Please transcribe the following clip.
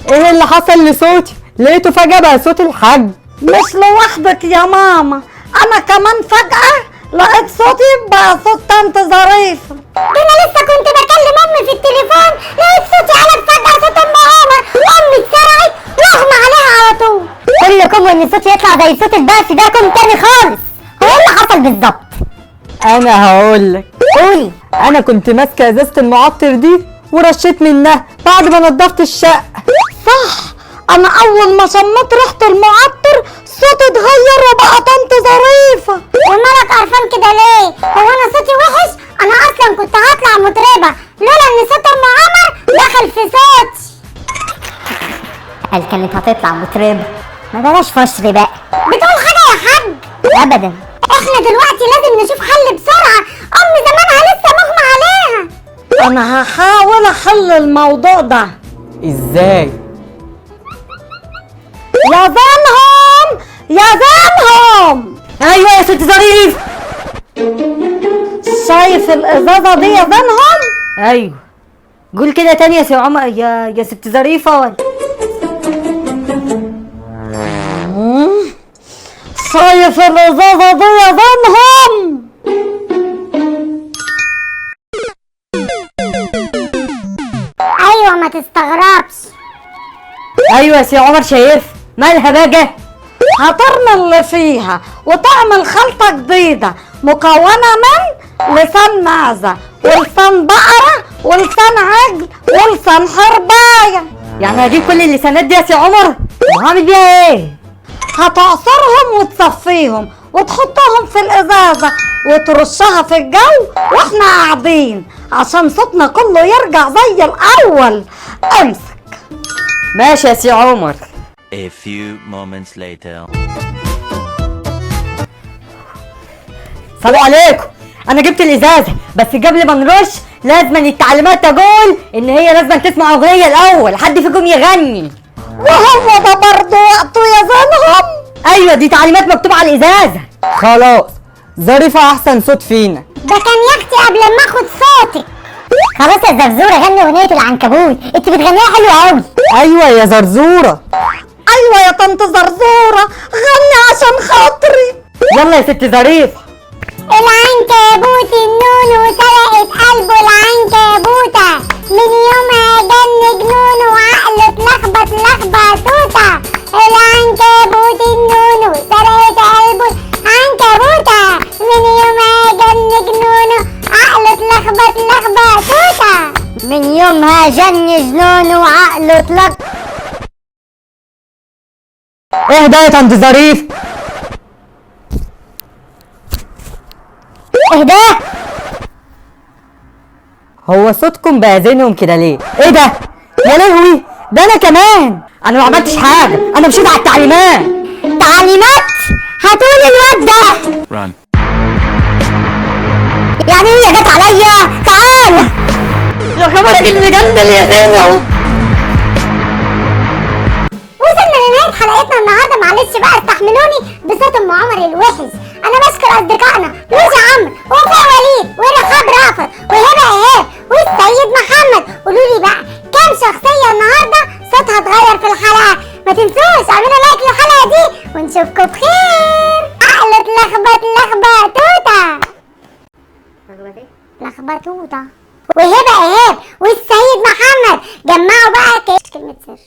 ايه اللي حصل لصوتي؟ لقيته فجأة بقى صوت الحاج. مش لوحدك يا ماما، انا كمان فجأة لقيت صوتي بقى صوت طنط ظريفة. انا لسه كنت بكلم امي في التليفون، لقيت صوتي قلب فجأة صوت ام عمر، وامي اتسرعت واغمى عليها على طول. كلكم ان صوتي يطلع زي صوت الباس ده كنت تاني خالص. هو ايه اللي حصل بالظبط؟ انا هقولك. قولي. انا كنت ماسكة ازازة المعطر دي ورشيت منها بعد ما نضفت الشقة. صح، انا اول ما شميت ريحة المعطر صوتي اتغير وبقى طنط ظريفة. ومالك قرفان كده ليه؟ هو انا صوتي وحش؟ انا اصلا كنت هطلع مطربة لولا ان صوت ام عمر دخل في صوتي. قال كانت هتطلع مطربة. ما بلاش فشر بقى. بتقول حاجة يا حاج؟ ابدا. احنا دلوقتي لازم نشوف حل بسرعة، امي زمانها لسه مغمى عليها. انا هحاول احل الموضوع ده. ازاي؟ يا زنهم يا زنهم. ايوه يا ست ظريف. شايف الازازة دي يا زنهم؟ ايوه. قول كده تاني يا سي عمر، يا ست ظريفة. ولا شايف الازازة دي يا زنهم؟ ايوه ما تستغربش. ايوه يا سي عمر شايف. مالها بقى؟ هترمي اللي فيها وتعمل خلطة جديدة مكونة من لسان معزة ولسان بقرة ولسان عجل ولسان حرباية. يعني هجيب كل اللسانات دي يا سي عمر وهعمل بيها ايه؟ هتعصرهم وتصفيهم وتحطهم في الازازة وترشها في الجو واحنا قاعدين عشان صوتنا كله يرجع زي الاول. امسك. ماشي يا سي عمر. A few moments later. السلام عليكم. انا جبت الازازه بس قبل ما نرش لازم التعليمات تقول ان هي لازم تسمع اغنيه الاول، حد فيكم يغني. وهو ده برضه وقته يا زنهم؟ ايوه دي تعليمات مكتوبه على الازازه. خلاص ظريفه احسن صوت فينا. ده كان يكتي قبل ما اخد صوتك. خلاص يا زرزورة غني اغنية العنكبوت، انت بتغنيها حلوة قوي. ايوه يا زرزوره. ايوه يا طنط زرزورة، غني عشان خاطري. يلا يا ست ظريفه. العنكبوت النونو سرقت قلبه العنكبوتة، من يومها جن جنونه وعقله اتلخبط لخبطوطة. العنكبوت النونو سرقت قلبه العنكبوتة، من يومها جن جنونه عقله اتلخبط لخبطوطة. من يومها جن جنونه وعقله اتلخبط. اهدى يا طنط ظريف. اهدى. هو صوتكم بقى زينهم كده ليه؟ ايه ده؟ يا لهوي ده انا كمان. انا ما عملتش حاجه، انا مشيت على التعليمات. تعليمات؟ هاتولي الواد ده. Run. يعني هي جت عليا؟ تعال. يا خبرك اللي جنب يا زينهم. وصلنا لنهاية حلقتنا النهارده، معلش بقى استحملوني بصوت ام عمر الوحش. انا بشكر اصدقائنا لوجي عمرو ووفاء وليد ورحاب رافض وهبه ايهاب والسيد محمد. قولوا لي بقى كام شخصيه النهارده صوتها اتغير في الحلقه؟ ما تنسوش اعملوا لايك للحلقه دي ونشوفكم بخير. عقله اتلخبط لخبطوطه. لخبطوطه. وهبه ايهاب والسيد محمد جمعوا بقى كلمه سر.